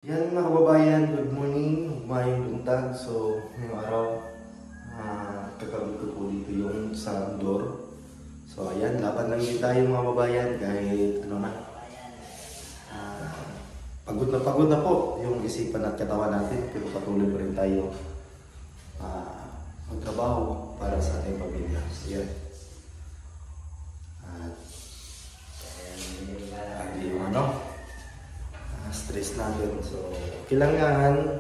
Yan mga kababayan, good morning, umayong buntag. So, ngayong araw, kakabit ko po dito yung sa door. So, ayan, laban lang din tayo mga kababayan kahit ano na. Pagod na po yung isipan at katawan natin, pero patuloy pa rin tayo magtrabaho para sa ating pamilya. So, yan. At yung ano, stress natin. So, kailangan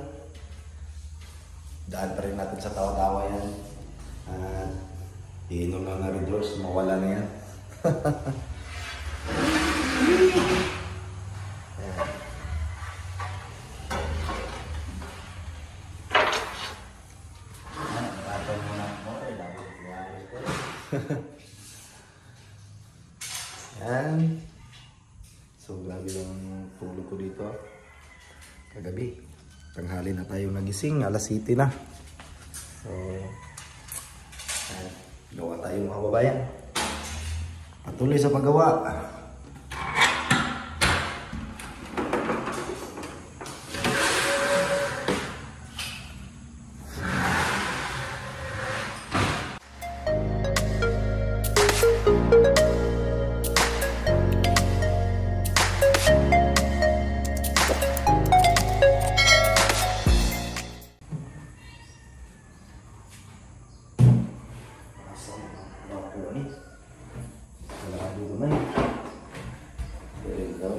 daan pa rin natin sa tawa-tawa yan. At iinom lang na red horse, mawala na yan. Yan. So, grabe lang tulog ko dito. Kagabi, tanghali na tayo nagising, alas 7 na. So, gawa tayo mga kababayan. Patuloy sa paggawa.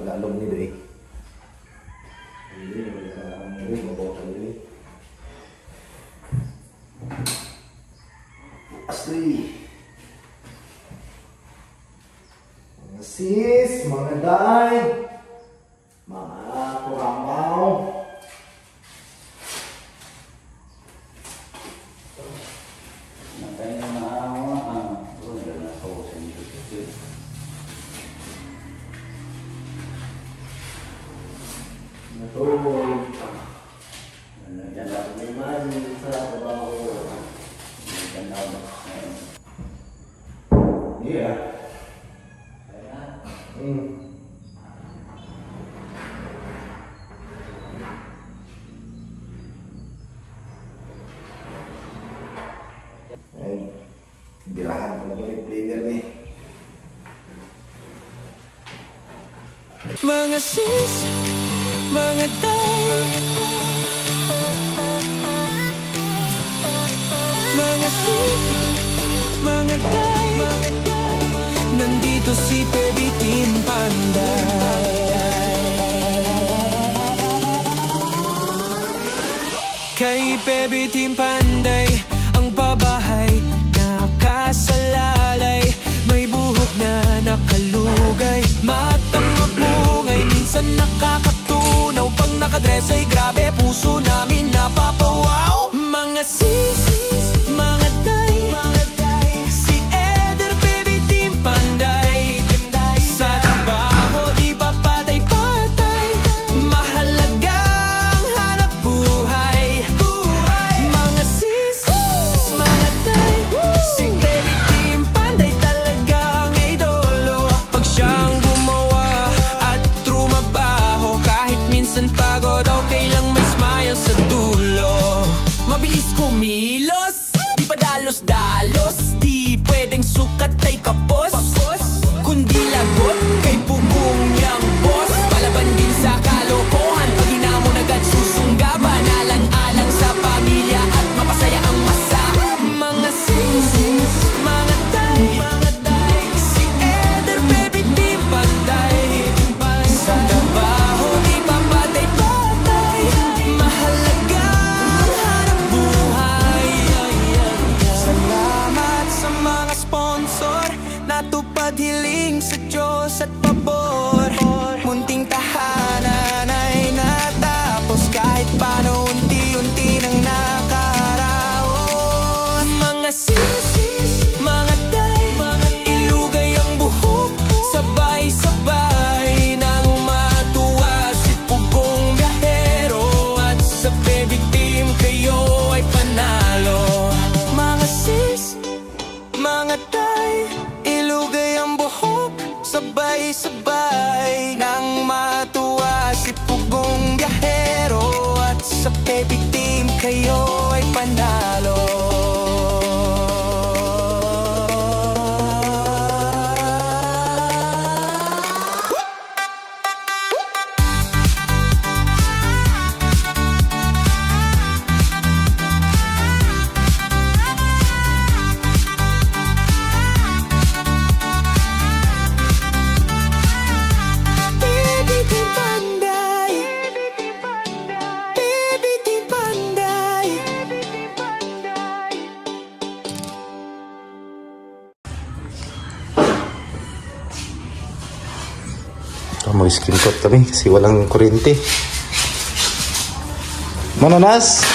Lalong ni Dre. Asli. Mga sis, mga day, mga kuramaw. Makanya maawa udah na ako sa inyo. Natulog. Yan ako naman sa trabaho. Ganda ba? Yeah. Ay, birahan ko na ba yung player ni? Mga sis, mga day, mga sis, mga day, nandito si Baby Team Panday. Kay Baby Team Panday, ang babahay nakasalalay, may buhok na nakalugay, matang mabungay, minsan nakakatunaw, pag nakadress ay grabe, puso namin napapawaw. Mga sis, mga day, si Eder Baby Team Panday, sa trabaho di pa patay-patay, mahalagang hanap buhay. Mga sis, mga day, si Baby Team Panday talagang idolo, pag siyang gumawa at trumabaho, kahit minsan pagod, okay lang may smile sa dulo. Mabilis kumilos, di pa dalos-dalos, di pwedeng sukat ay kapos, kundi lagot kay pugong niyang boss. Palaban din sa kalokohan, pag hinamon agad susunggaban, alang-alang sa pamilya at mapasaya ang masa. Mga sis, mga day, si Eder Baby Team Panday, sa trabaho di pa patay-patay, mahalagang hanap buhay. Salamat sa mga sponsor baby team, kayo ay panalo. Mag-screen coat kami kasi walang kuryente. Mananas!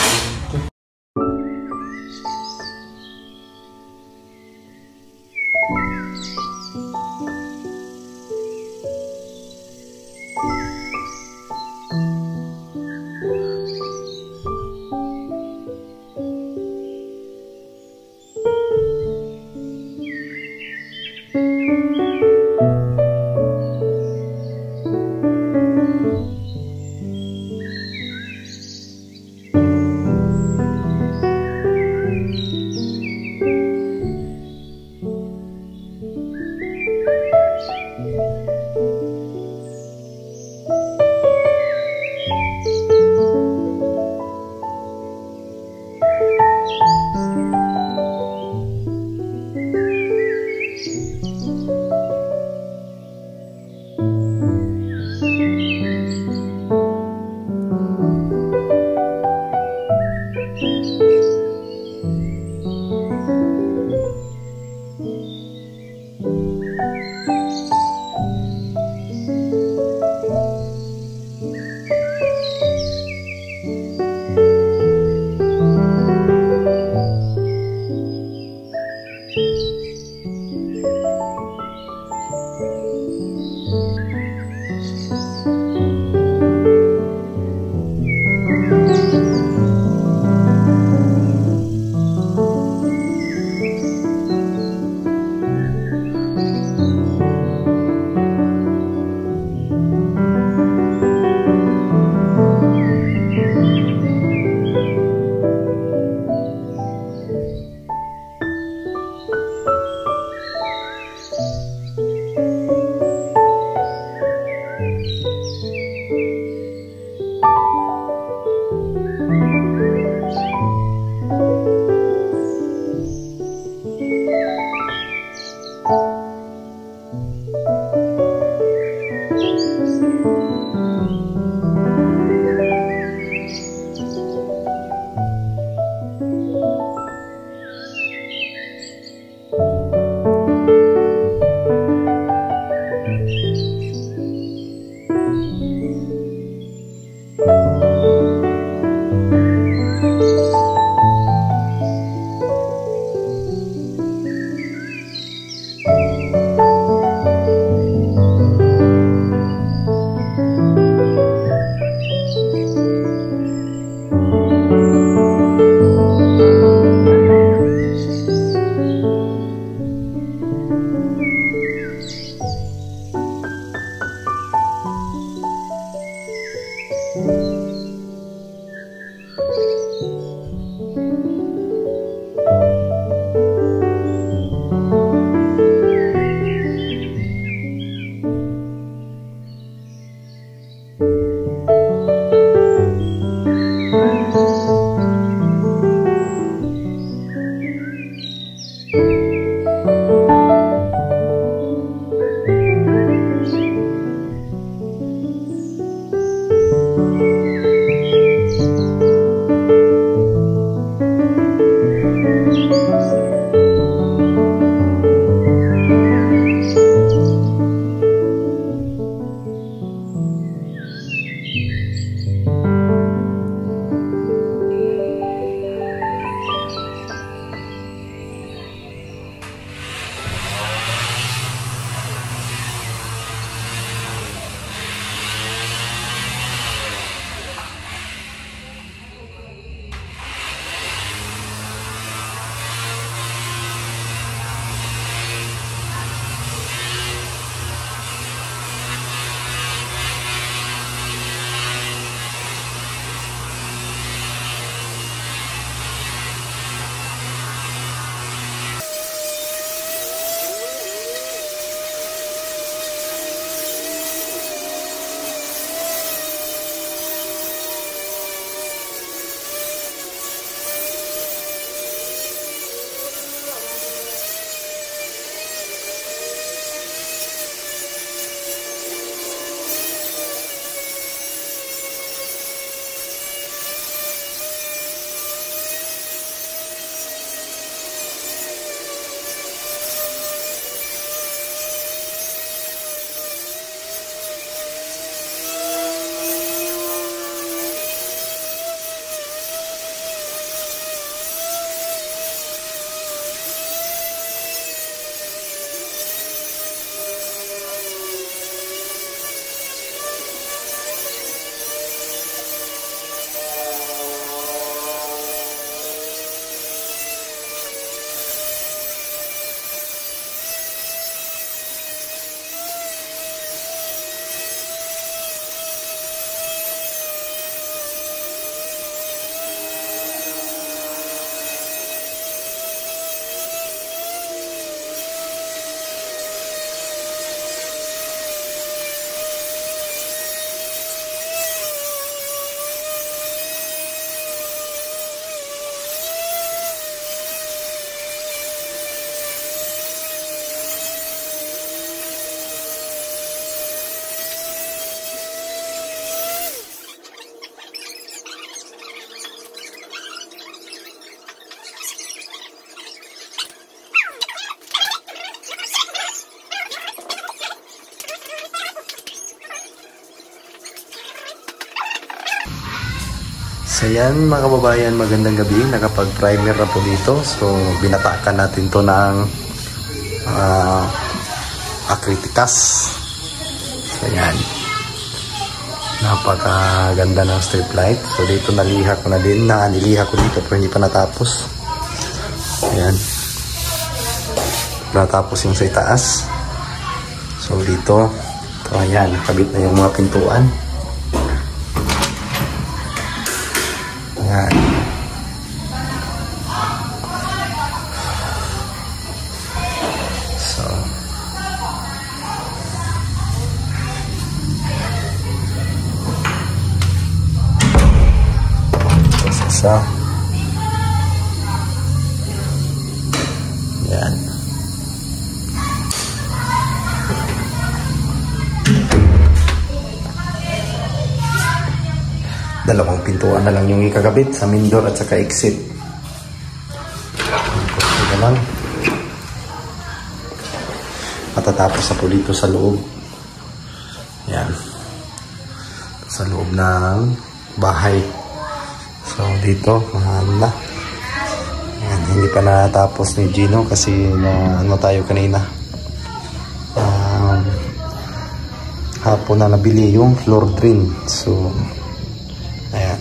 So yan mga kababayan, magandang gabi. Nakapag-primer na po dito. So binatakan natin to ng Acriticas. So yan. Napakaganda ng strip light. So dito naliha ko na din. Niliha ko dito pero hindi pa natapos. Ayan. Natapos yung sa itaas. So dito. So ayan. Nakabit na yung mga pintuan. Ayan. So isa. Ayan. Dalawang pintuan na lang yung ikakabit sa main door at saka exit. Ito lang. Matatapos na po dito sa loob. Yan. Sa loob ng bahay. So dito, mahal na. Yan. Hindi pa natapos ni Gino kasi na ano tayo kanina. Hapon na nabili yung floor drain. So ayan.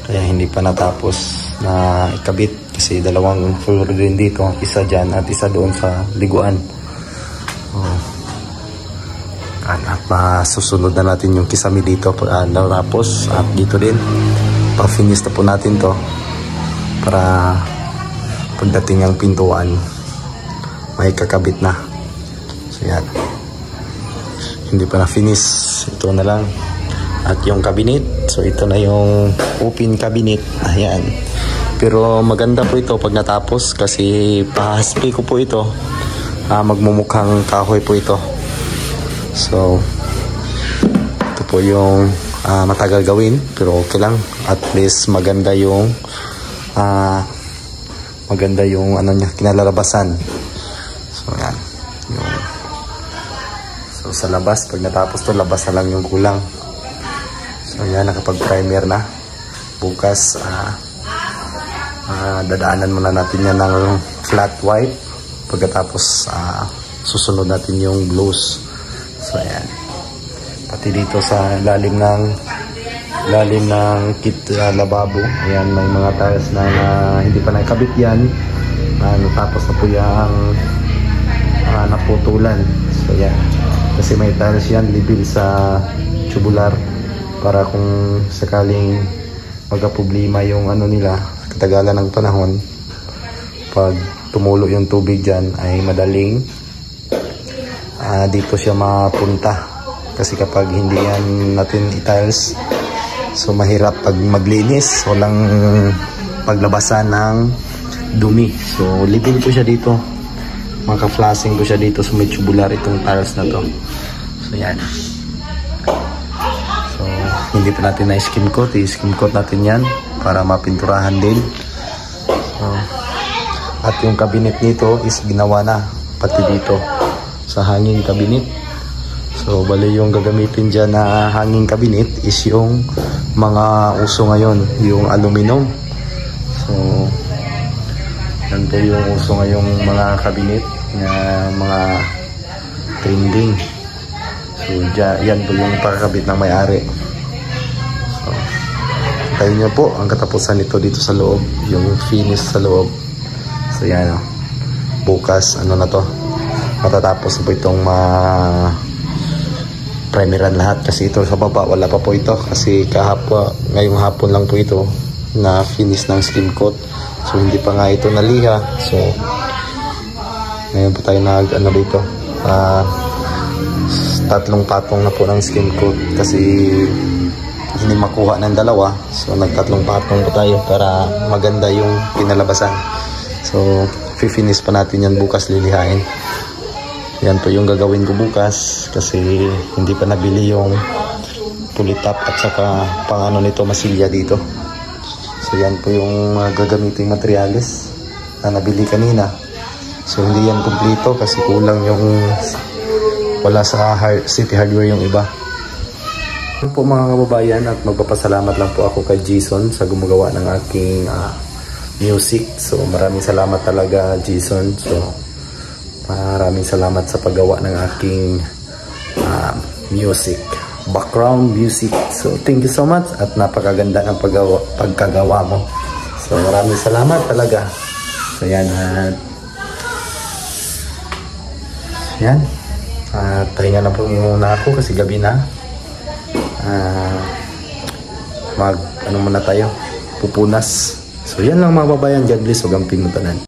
Kaya hindi pa natapos na ikabit kasi dalawang floor din dito, isa dyan at isa doon sa liguan. At masusunod na natin yung kisame dito tapos at dito din pa-finish na po natin to para pagdating ang pintuan may kakabit na. So yan, hindi pa na finish, ito na lang. At yung cabinet, so ito na yung open cabinet. Ayan. Pero maganda po ito pag natapos kasi pahaspi ko po ito. Magmumukhang kahoy po ito. So ito po yung matagal gawin pero okay lang. At least maganda yung ano niya, kinalalabasan. So ayan. So sa labas, pag natapos to, labas na lang yung kulang. So yan, nakapag-primer na. Bukas dadaanan muna natin yan ng flat white. Pagkatapos susunod natin yung gloss. So yan. Pati dito sa lalim ng kit lababo. Ayan, may mga tiles na hindi pa nakabit yan. Natapos na po yung naputulan. So yan. Kasi may tiles yan, libil sa tubular. Para kung sakaling magka-problema yung ano nila, katagalan ng panahon, pag tumulo yung tubig dyan ay madaling dito siya mapunta. Kasi kapag hindi yan natin i-tiles, so mahirap pag maglinis, walang paglabasan ng dumi. So libil ko siya dito, maka-flashing ko siya dito sa may tubular itong tiles na to. So yan. Hindi pa natin na-skim coat. I-skim coat natin yan para mapinturahan din. So, at yung cabinet nito is ginawa na pati dito sa hanging cabinet. So bali yung gagamitin dyan na hanging cabinet is yung mga uso ngayon, yung aluminum. So yan po yung uso ngayong mga cabinet na mga trending. So yan po yung pakakabit ng may-ari. Tayo nyo po ang katapusan nito dito sa loob, yung finish sa loob. So yan, bukas ano na to, matatapos na po itong primeran lahat. Kasi ito sa baba wala pa po ito kasi ngayong hapon lang po ito na finish ng skim coat. So hindi pa nga ito naliha. So ngayon po tayo dito, tatlong patong na po ng skim coat kasi hindi makuha ng dalawa. So nagtatlong patong po tayo para maganda yung pinalabasan. So finish pa natin yan bukas, lilihain. Yan po yung gagawin ko bukas kasi hindi pa nabili yung pulitap at saka pang ano nito, masilya dito. So yan po yung gagamiting materials na nabili kanina. So hindi yan kumpleto kasi kulang yung wala sa City Hardware yung iba. Yan po mga kababayan, at magpapasalamat lang po ako kay Jason sa gumagawa ng aking music. So maraming salamat talaga, Jason. So maraming salamat sa paggawa ng aking music, background music. So thank you so much, at napakaganda ng pagkagawa mo. So maraming salamat talaga. So yan, at pahinga na po muna ako kasi gabi na. Ano muna tayo, pupunas. So yan lang mga babayan, God bless, huwag ang pinutanan.